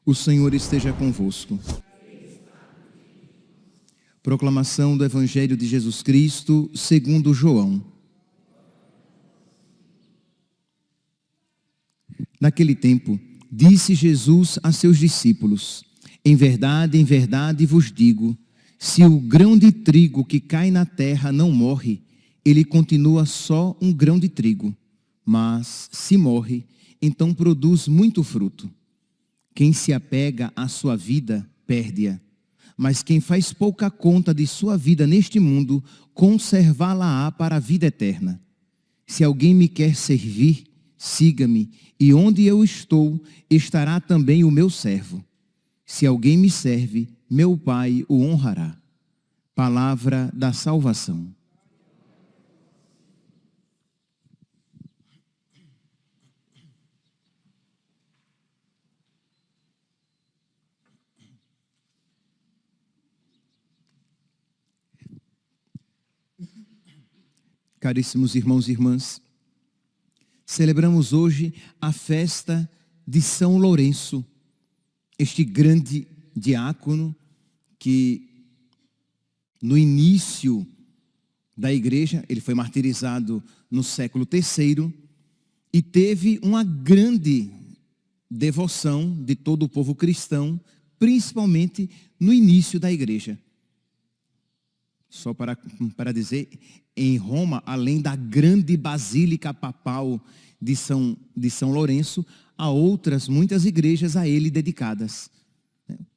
O Senhor esteja convosco. Proclamação do Evangelho de Jesus Cristo, segundo João. Naquele tempo, disse Jesus a seus discípulos: em verdade vos digo, se o grão de trigo que cai na terra não morre, ele continua só um grão de trigo. Mas, se morre, então produz muito fruto. Quem se apega à sua vida, perde-a. Mas quem faz pouca conta de sua vida neste mundo, conservá-la-á para a vida eterna. Se alguém me quer servir, siga-me, e onde eu estou, estará também o meu servo. Se alguém me serve, meu Pai o honrará. Palavra da salvação. Caríssimos irmãos e irmãs, celebramos hoje a festa de São Lourenço, este grande diácono que no início da igreja, ele foi martirizado no século III e teve uma grande devoção de todo o povo cristão, principalmente no início da igreja. Só para dizer, em Roma, além da grande basílica papal de São Lourenço, há outras muitas igrejas a ele dedicadas.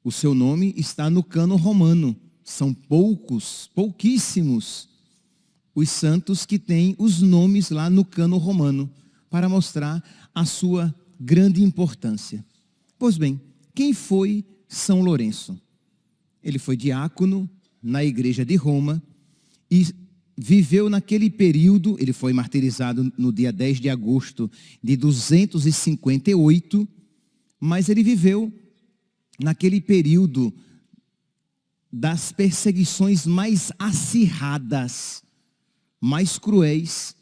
O seu nome está no cânon romano. São pouquíssimos os santos que têm os nomes lá no cânon romano, para mostrar a sua grande importância. Pois bem, quem foi São Lourenço? Ele foi diácono na igreja de Roma e viveu naquele período. Ele foi martirizado no dia 10 de agosto de 258, mas ele viveu naquele período das perseguições mais acirradas, mais cruéis,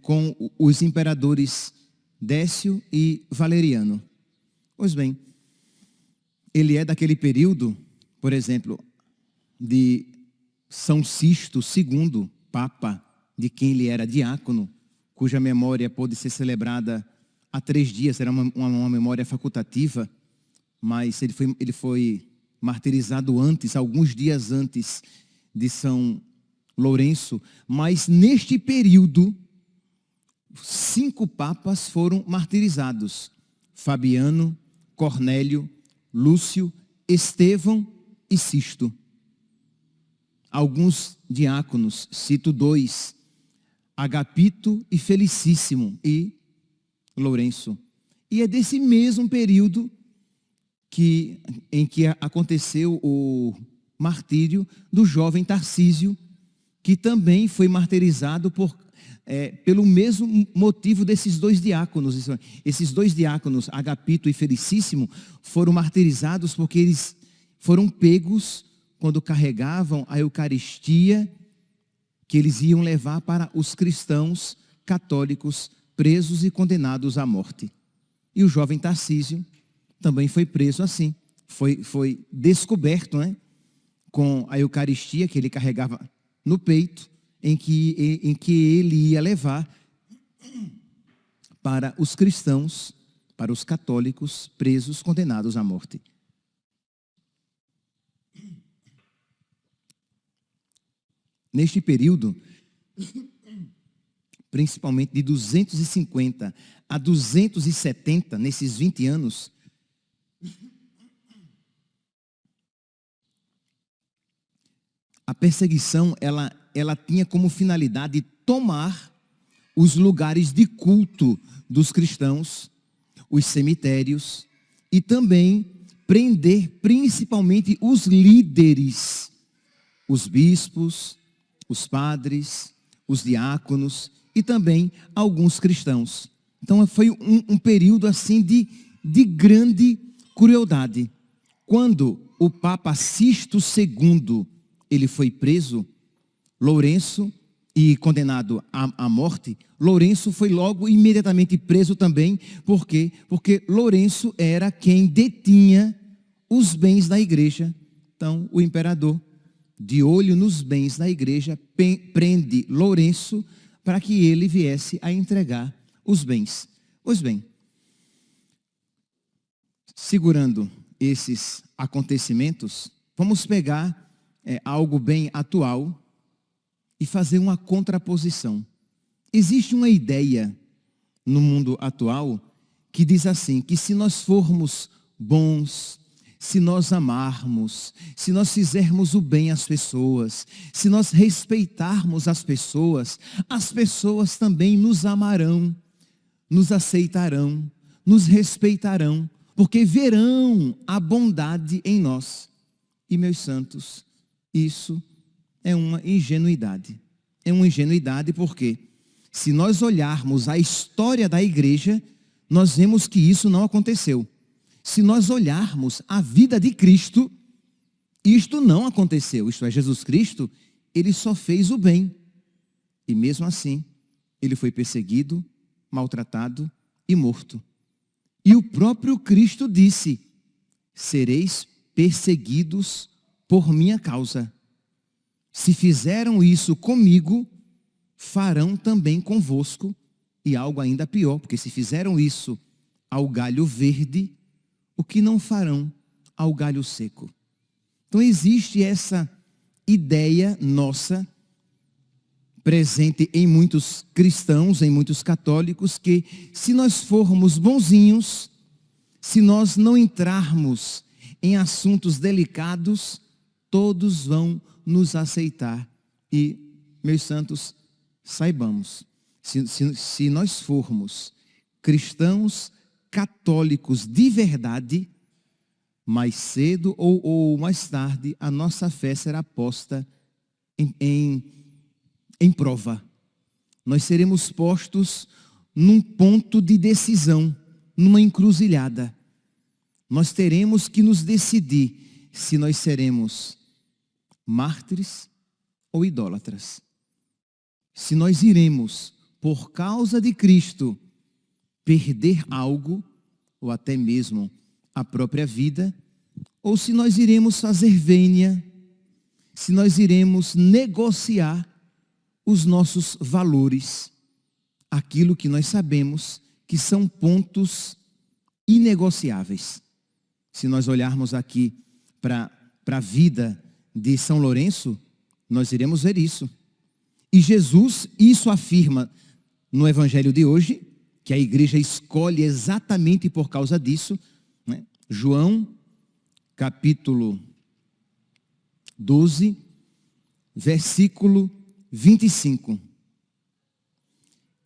com os imperadores Décio e Valeriano. Pois bem, ele é daquele período, por exemplo, de São Sisto II, Papa, de quem ele era diácono, cuja memória pôde ser celebrada há 3 dias, era uma memória facultativa, mas ele foi martirizado antes, alguns dias antes de São Lourenço. Mas neste período, 5 papas foram martirizados: Fabiano, Cornélio, Lúcio, Estevão e Sisto. Alguns diáconos, cito 2, Agapito e Felicíssimo e Lourenço. E é desse mesmo período em que aconteceu o martírio do jovem Tarcísio, que também foi martirizado pelo mesmo motivo desses 2 diáconos. Esses 2 diáconos, Agapito e Felicíssimo, foram martirizados porque eles foram pegos quando carregavam a Eucaristia que eles iam levar para os cristãos católicos presos e condenados à morte. E o jovem Tarcísio também foi preso assim. Foi descoberto, com a Eucaristia que ele carregava no peito, em que ele ia levar para os cristãos, para os católicos presos, condenados à morte. Neste período, principalmente de 250 a 270, nesses 20 anos, a perseguição, ela tinha como finalidade tomar os lugares de culto dos cristãos, os cemitérios, e também prender principalmente os líderes, os bispos, os padres, os diáconos e também alguns cristãos. Então foi um período assim de grande crueldade. Quando o Papa Sisto II ele foi preso, Lourenço, e condenado à morte, Lourenço foi logo imediatamente preso também. Por quê? Porque Lourenço era quem detinha os bens da igreja. Então o imperador, de olho nos bens da igreja, prende Lourenço para que ele viesse a entregar os bens. Pois bem, segurando esses acontecimentos, vamos pegar algo bem atual e fazer uma contraposição. Existe uma ideia no mundo atual que diz assim, que se nós formos bons, se nós amarmos, se nós fizermos o bem às pessoas, se nós respeitarmos as pessoas também nos amarão, nos aceitarão, nos respeitarão, porque verão a bondade em nós. E, meus santos, isso é uma ingenuidade. É uma ingenuidade porque, se nós olharmos a história da igreja, nós vemos que isso não aconteceu. Se nós olharmos a vida de Cristo, isto não aconteceu. Isto é, Jesus Cristo, ele só fez o bem. E mesmo assim, ele foi perseguido, maltratado e morto. E o próprio Cristo disse: sereis perseguidos por minha causa. Se fizeram isso comigo, farão também convosco. E algo ainda pior, porque se fizeram isso ao galho verde, o que não farão ao galho seco? Então existe essa ideia nossa, presente em muitos cristãos, em muitos católicos, que se nós formos bonzinhos, se nós não entrarmos em assuntos delicados, todos vão nos aceitar. E, meus santos, saibamos, se nós formos cristãos católicos de verdade, mais cedo ou mais tarde, a nossa fé será posta em prova. Nós seremos postos num ponto de decisão, numa encruzilhada. Nós teremos que nos decidir se nós seremos mártires ou idólatras. Se nós iremos, por causa de Cristo, perder algo, ou até mesmo a própria vida, ou se nós iremos fazer vênia, se nós iremos negociar os nossos valores, aquilo que nós sabemos que são pontos inegociáveis. Se nós olharmos aqui para a vida de São Lourenço, nós iremos ver isso. E Jesus, isso afirma no Evangelho de hoje, que a igreja escolhe exatamente por causa disso, né? João, capítulo 12, versículo 25.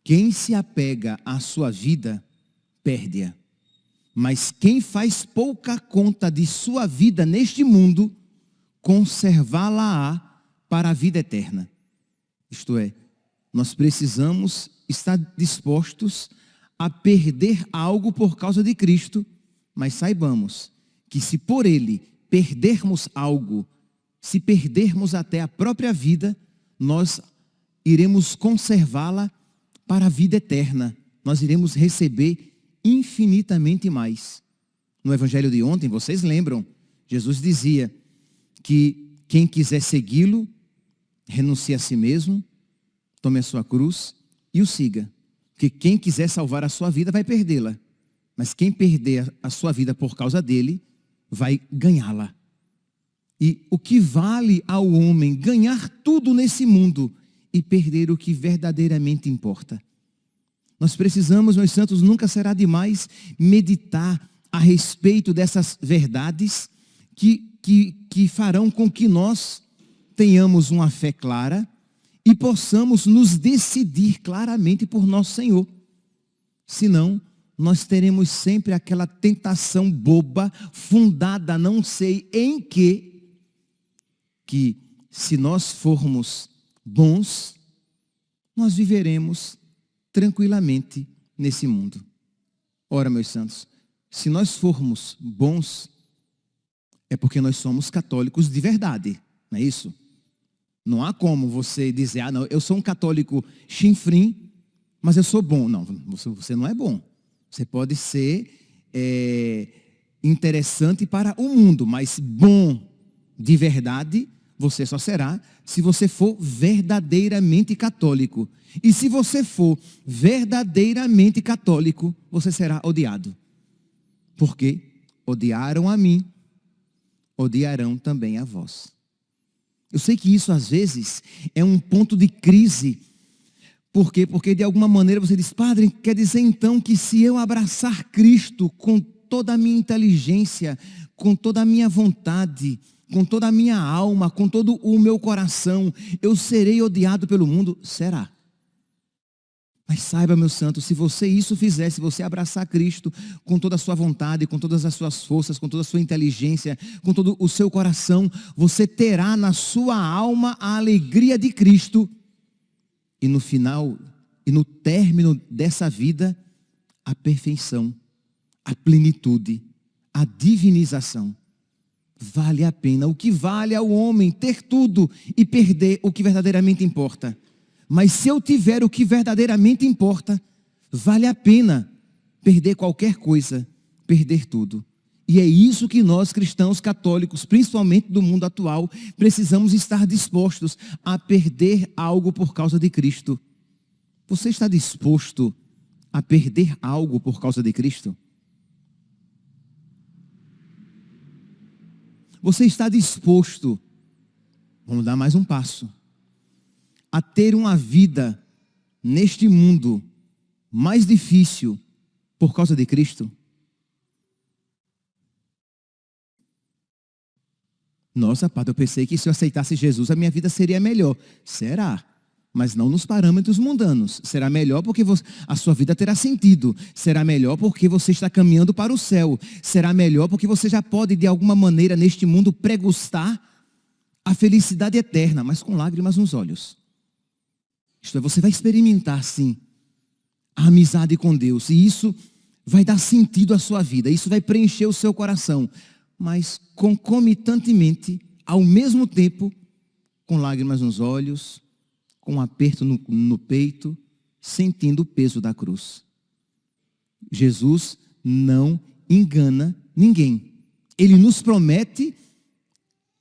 Quem se apega à sua vida, perde-a. Mas quem faz pouca conta de sua vida neste mundo, conservá-la-á para a vida eterna. Isto é, nós precisamos estar dispostos a perder algo por causa de Cristo, mas saibamos que se por Ele perdermos algo, se perdermos até a própria vida, nós iremos conservá-la para a vida eterna. Nós iremos receber infinitamente mais. No Evangelho de ontem, vocês lembram, Jesus dizia que quem quiser segui-lo, renuncie a si mesmo, tome a sua cruz e o siga. Porque quem quiser salvar a sua vida vai perdê-la. Mas quem perder a sua vida por causa dele, vai ganhá-la. E o que vale ao homem ganhar tudo nesse mundo e perder o que verdadeiramente importa? Nós precisamos, meus santos, nunca será demais meditar a respeito dessas verdades que farão com que nós tenhamos uma fé clara e possamos nos decidir claramente por nosso Senhor. Senão, nós teremos sempre aquela tentação boba, fundada não sei em que se nós formos bons, nós viveremos tranquilamente nesse mundo. Ora, meus santos, se nós formos bons, é porque nós somos católicos de verdade, não é isso? Não há como você dizer, não, eu sou um católico chinfrim, mas eu sou bom. Não, você não é bom. Você pode ser interessante para o mundo, mas bom de verdade, você só será se você for verdadeiramente católico. E se você for verdadeiramente católico, você será odiado. Porque odiaram a mim, odiarão também a vós. Eu sei que isso às vezes é um ponto de crise. Por quê? Porque de alguma maneira você diz, padre, quer dizer então que se eu abraçar Cristo com toda a minha inteligência, com toda a minha vontade, com toda a minha alma, com todo o meu coração, eu serei odiado pelo mundo? Será? Mas saiba, meu santo, se você isso fizer, se você abraçar Cristo com toda a sua vontade, com todas as suas forças, com toda a sua inteligência, com todo o seu coração, você terá na sua alma a alegria de Cristo. E no final, e no término dessa vida, a perfeição, a plenitude, a divinização. Vale a pena. O que vale ao homem ter tudo e perder o que verdadeiramente importa. Mas se eu tiver o que verdadeiramente importa, vale a pena perder qualquer coisa, perder tudo. E é isso que nós cristãos católicos, principalmente do mundo atual, precisamos estar dispostos a perder algo por causa de Cristo. Você está disposto a perder algo por causa de Cristo? Você está disposto, vamos dar mais um passo, a ter uma vida neste mundo mais difícil por causa de Cristo? Nossa, padre, eu pensei que se eu aceitasse Jesus a minha vida seria melhor. Será? Mas não nos parâmetros mundanos. Será melhor porque a sua vida terá sentido. Será melhor porque você está caminhando para o céu. Será melhor porque você já pode de alguma maneira neste mundo pregustar a felicidade eterna, mas com lágrimas nos olhos. Isto é, você vai experimentar sim a amizade com Deus. E isso vai dar sentido à sua vida. Isso vai preencher o seu coração. Mas concomitantemente, ao mesmo tempo, com lágrimas nos olhos, com um aperto no peito, sentindo o peso da cruz. Jesus não engana ninguém. Ele nos promete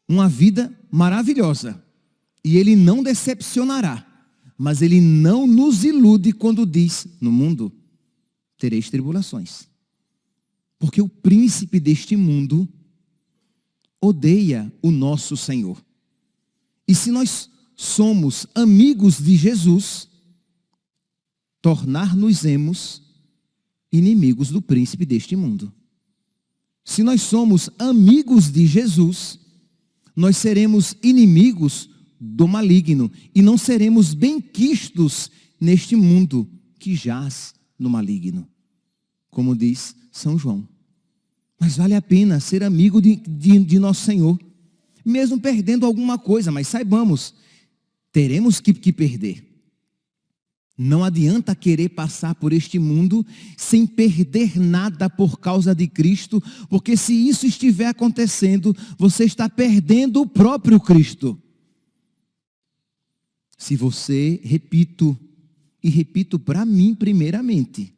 uma vida maravilhosa. E Ele não decepcionará. Mas Ele não nos ilude quando diz, no mundo tereis tribulações. Porque o príncipe deste mundo odeia o nosso Senhor. E se nós somos amigos de Jesus, tornar-nos-emos inimigos do príncipe deste mundo. Se nós somos amigos de Jesus, nós seremos inimigos do maligno e não seremos benquistos neste mundo que jaz no maligno, como diz São João. Mas vale a pena ser amigo de nosso Senhor, mesmo perdendo alguma coisa, mas saibamos, teremos que perder. Não adianta querer passar por este mundo sem perder nada por causa de Cristo, porque se isso estiver acontecendo, você está perdendo o próprio Cristo. Se você, repito para mim primeiramente,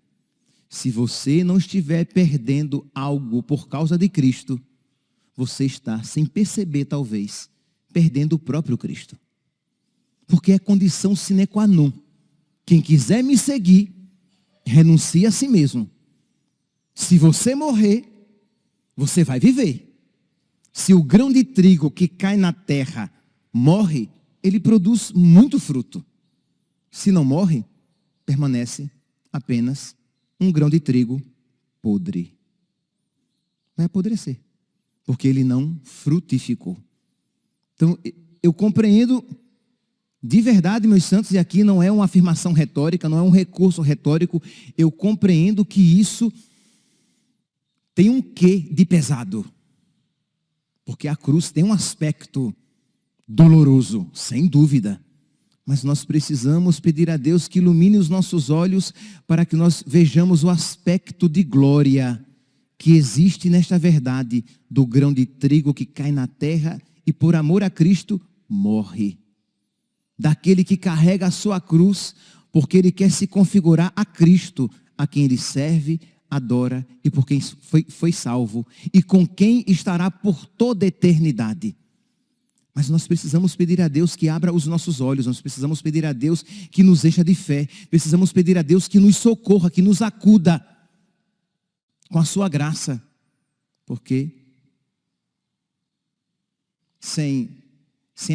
se você não estiver perdendo algo por causa de Cristo, você está, sem perceber talvez, perdendo o próprio Cristo. Porque é condição sine qua non. Quem quiser me seguir, renuncie a si mesmo. Se você morrer, você vai viver. Se o grão de trigo que cai na terra morre, ele produz muito fruto. Se não morre, permanece apenas um grão de trigo podre. Vai apodrecer, porque ele não frutificou. Então, eu compreendo de verdade, meus santos, e aqui não é uma afirmação retórica, não é um recurso retórico, eu compreendo que isso tem um quê de pesado. Porque a cruz tem um aspecto doloroso, sem dúvida. Mas nós precisamos pedir a Deus que ilumine os nossos olhos para que nós vejamos o aspecto de glória que existe nesta verdade do grão de trigo que cai na terra e por amor a Cristo morre. Daquele que carrega a sua cruz porque ele quer se configurar a Cristo, a quem ele serve, adora e por quem foi salvo e com quem estará por toda a eternidade. Mas nós precisamos pedir a Deus que abra os nossos olhos, nós precisamos pedir a Deus que nos encha de fé, precisamos pedir a Deus que nos socorra, que nos acuda com a sua graça, porque sem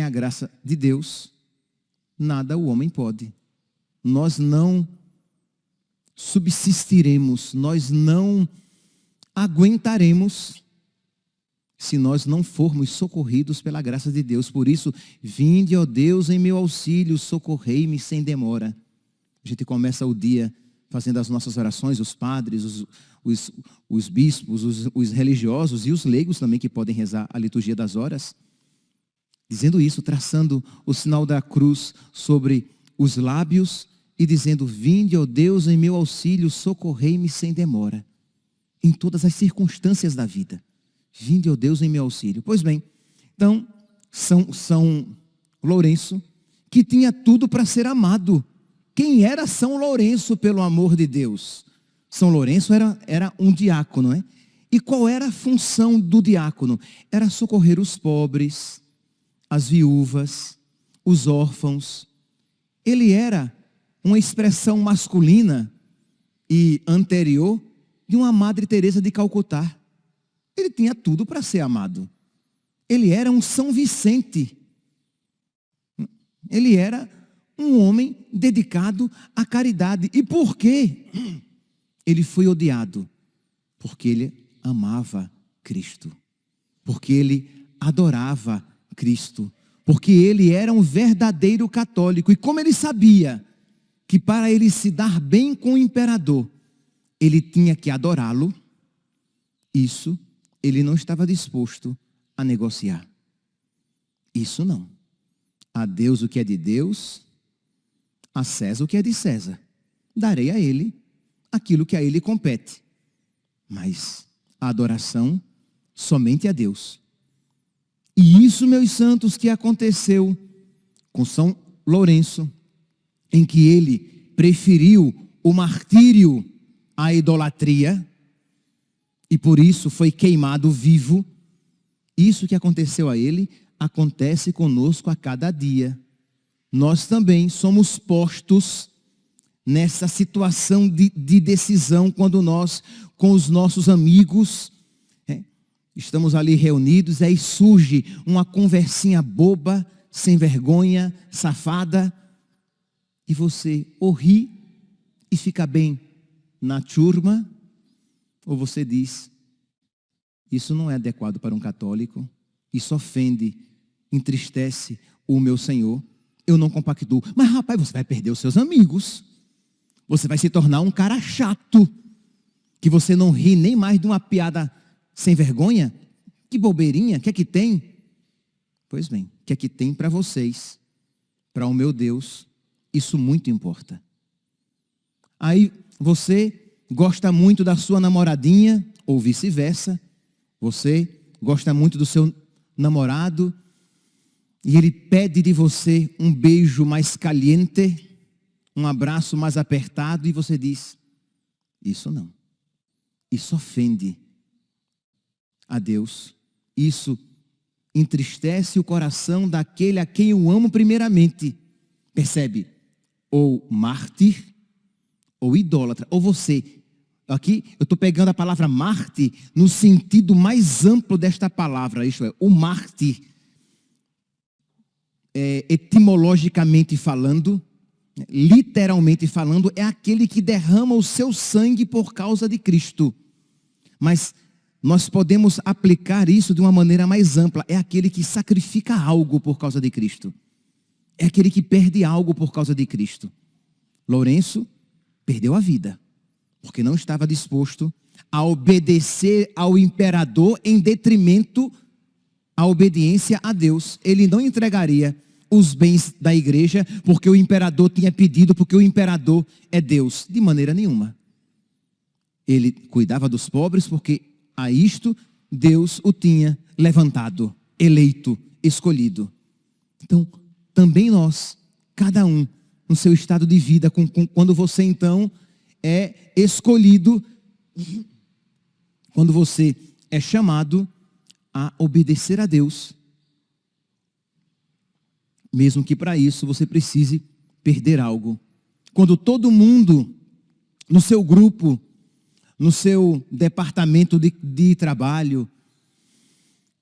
a graça de Deus, nada o homem pode. Nós não subsistiremos, nós não aguentaremos se nós não formos socorridos pela graça de Deus. Por isso, vinde, ó Deus, em meu auxílio, socorrei-me sem demora. A gente começa o dia fazendo as nossas orações, os padres, os bispos, os religiosos e os leigos também que podem rezar a liturgia das horas, dizendo isso, traçando o sinal da cruz sobre os lábios e dizendo, vinde, ó Deus, em meu auxílio, socorrei-me sem demora. Em todas as circunstâncias da vida. Vinde, ó Deus, em meu auxílio. Pois bem, então, São Lourenço, que tinha tudo para ser amado. Quem era São Lourenço, pelo amor de Deus? São Lourenço era um diácono, né? E qual era a função do diácono? Era socorrer os pobres, as viúvas, os órfãos. Ele era uma expressão masculina e anterior de uma Madre Teresa de Calcutá. Ele tinha tudo para ser amado. Ele era um São Vicente. Ele era um homem dedicado à caridade. E por quê? Ele foi odiado. Porque ele amava Cristo. Porque ele adorava Cristo. Porque ele era um verdadeiro católico. E como ele sabia que para ele se dar bem com o imperador, ele tinha que adorá-lo, isso ele não estava disposto a negociar. Isso não. A Deus o que é de Deus, a César o que é de César. Darei a ele aquilo que a ele compete. Mas a adoração somente a Deus. E isso, meus santos, que aconteceu com São Lourenço, em que ele preferiu o martírio à idolatria, e por isso foi queimado vivo. Isso que aconteceu a ele, acontece conosco a cada dia. Nós também somos postos nessa situação de decisão, quando nós, com os nossos amigos, estamos ali reunidos, aí surge uma conversinha boba, sem vergonha, safada, e você ou ri e fica bem na turma, ou você diz, isso não é adequado para um católico, isso ofende, entristece o meu Senhor, eu não compactuo. Mas rapaz, você vai perder os seus amigos, você vai se tornar um cara chato, que você não ri nem mais de uma piada sem vergonha. Que bobeirinha, o que é que tem? Pois bem, o que é que tem para vocês? Para o meu Deus, isso muito importa. Aí você gosta muito da sua namoradinha, ou vice-versa. Você gosta muito do seu namorado, e ele pede de você um beijo mais caliente, um abraço mais apertado, e você diz, isso não. Isso ofende a Deus. Isso entristece o coração daquele a quem eu amo primeiramente. Percebe? Ou mártir, ou idólatra. Ou você. Aqui eu estou pegando a palavra mártir no sentido mais amplo desta palavra. Isto é, o mártir, etimologicamente falando, literalmente falando, é aquele que derrama o seu sangue por causa de Cristo. Mas nós podemos aplicar isso de uma maneira mais ampla. É aquele que sacrifica algo por causa de Cristo. É aquele que perde algo por causa de Cristo. Lourenço perdeu a vida, porque não estava disposto a obedecer ao imperador em detrimento à obediência a Deus. Ele não entregaria os bens da igreja porque o imperador tinha pedido, porque o imperador é Deus. De maneira nenhuma. Ele cuidava dos pobres porque a isto Deus o tinha levantado, eleito, escolhido. Então, também nós, cada um, no seu estado de vida, quando você então é escolhido, quando você é chamado a obedecer a Deus, mesmo que para isso você precise perder algo. Quando todo mundo no seu grupo, no seu departamento de trabalho,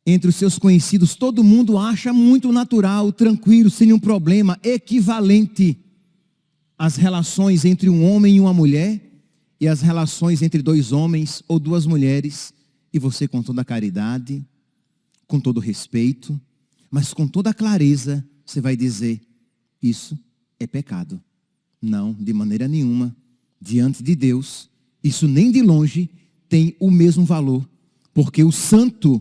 entre os seus conhecidos, todo mundo acha muito natural, tranquilo, sem nenhum problema, equivalente às relações entre um homem e uma mulher, e as relações entre dois homens ou duas mulheres, e você com toda a caridade, com todo o respeito, mas com toda a clareza, você vai dizer, isso é pecado. Não, de maneira nenhuma, diante de Deus, isso nem de longe tem o mesmo valor, porque o santo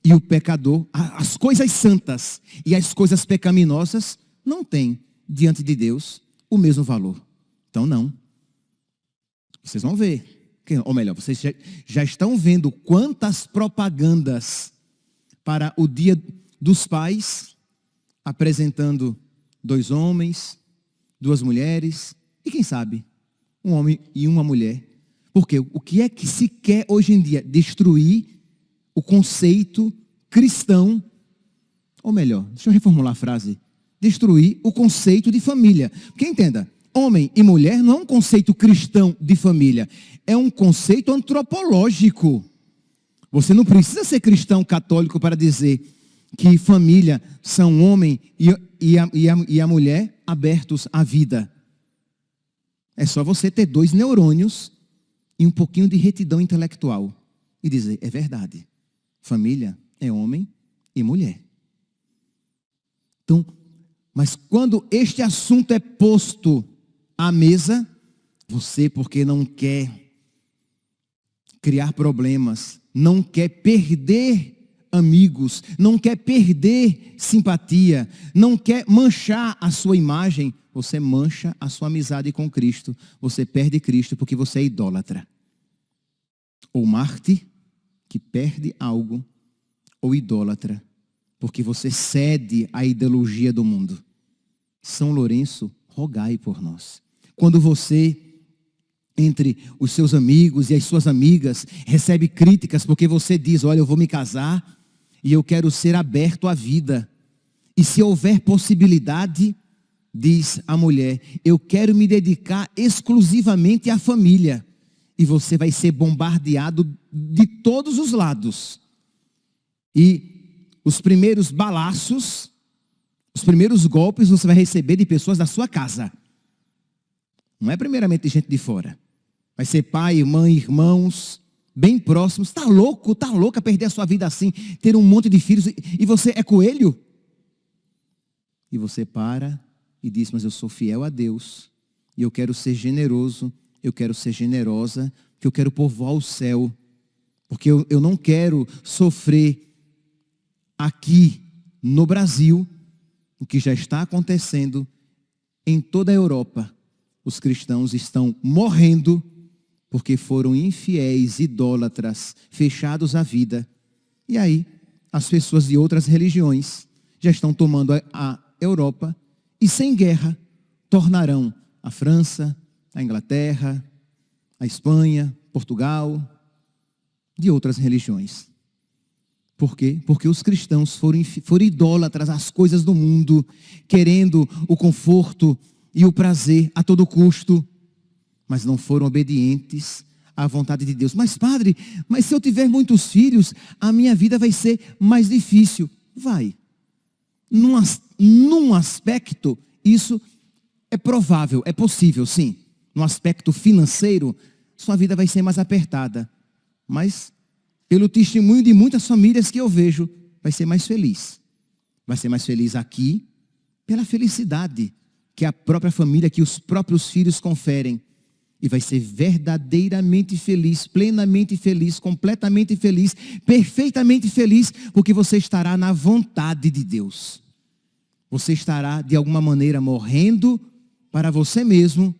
e o pecador, as coisas santas e as coisas pecaminosas, não têm diante de Deus o mesmo valor. Então não. Vocês vão ver, ou melhor, vocês já estão vendo quantas propagandas para o Dia dos Pais, apresentando dois homens, duas mulheres, e quem sabe, um homem e uma mulher. Porque o que é que se quer hoje em dia? Destruir o conceito cristão, ou melhor, deixa eu reformular a frase, destruir o conceito de família. Porque entenda, homem e mulher não é um conceito cristão de família, é um conceito antropológico. Você não precisa ser cristão católico para dizer que família são o homem e a mulher abertos à vida. É só você ter 2 neurônios e um pouquinho de retidão intelectual e dizer, é verdade, família é homem e mulher. Então, mas quando este assunto é posto à mesa, você, porque não quer criar problemas, não quer perder amigos, não quer perder simpatia, não quer manchar a sua imagem, você mancha a sua amizade com Cristo, você perde Cristo porque você é idólatra. Ou Marte, que perde algo, ou idólatra, porque você cede à ideologia do mundo. São Lourenço, rogai por nós. Quando você, entre os seus amigos e as suas amigas, recebe críticas porque você diz, olha, eu vou me casar e eu quero ser aberto à vida. E se houver possibilidade, diz a mulher, eu quero me dedicar exclusivamente à família. E você vai ser bombardeado de todos os lados. E os primeiros balaços, os primeiros golpes você vai receber de pessoas da sua casa. Não é primeiramente de gente de fora. Vai ser pai, mãe, irmãos, bem próximos. Está louco, está louca perder a sua vida assim, ter um monte de filhos e você é coelho? E você para e diz, mas eu sou fiel a Deus e eu quero ser generoso, eu quero ser generosa, porque eu quero povoar o céu, porque eu não quero sofrer aqui no Brasil o que já está acontecendo em toda a Europa. Os cristãos estão morrendo porque foram infiéis, idólatras, fechados à vida. E aí, as pessoas de outras religiões já estão tomando a Europa e sem guerra tornarão a França, a Inglaterra, a Espanha, Portugal, de outras religiões. Por quê? Porque os cristãos foram idólatras às coisas do mundo, querendo o conforto e o prazer a todo custo, mas não foram obedientes à vontade de Deus. Mas padre, mas se eu tiver muitos filhos, a minha vida vai ser mais difícil. Vai. Num aspecto, isso é provável, é possível, sim. No aspecto financeiro, sua vida vai ser mais apertada. Mas, pelo testemunho de muitas famílias que eu vejo, vai ser mais feliz. Vai ser mais feliz aqui, pela felicidade que a própria família, que os próprios filhos conferem. E vai ser verdadeiramente feliz, plenamente feliz, completamente feliz, perfeitamente feliz, porque você estará na vontade de Deus. Você estará, de alguma maneira, morrendo para você mesmo,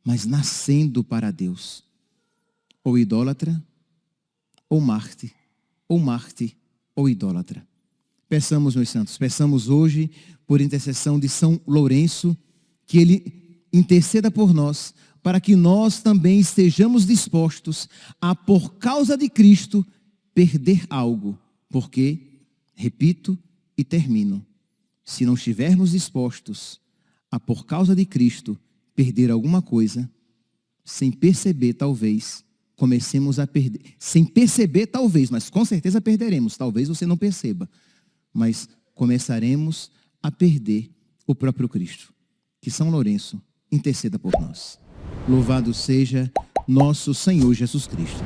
mas nascendo para Deus. Ou idólatra, ou Marte, ou idólatra. Peçamos, meus santos, peçamos hoje, por intercessão de São Lourenço, que ele interceda por nós, para que nós também estejamos dispostos a, por causa de Cristo, perder algo. Porque, repito e termino, se não estivermos dispostos a, por causa de Cristo, perder alguma coisa, sem perceber, talvez, comecemos a perder. Sem perceber, talvez, mas com certeza perderemos. Talvez você não perceba. Mas começaremos a perder o próprio Cristo. Que São Lourenço interceda por nós. Louvado seja nosso Senhor Jesus Cristo.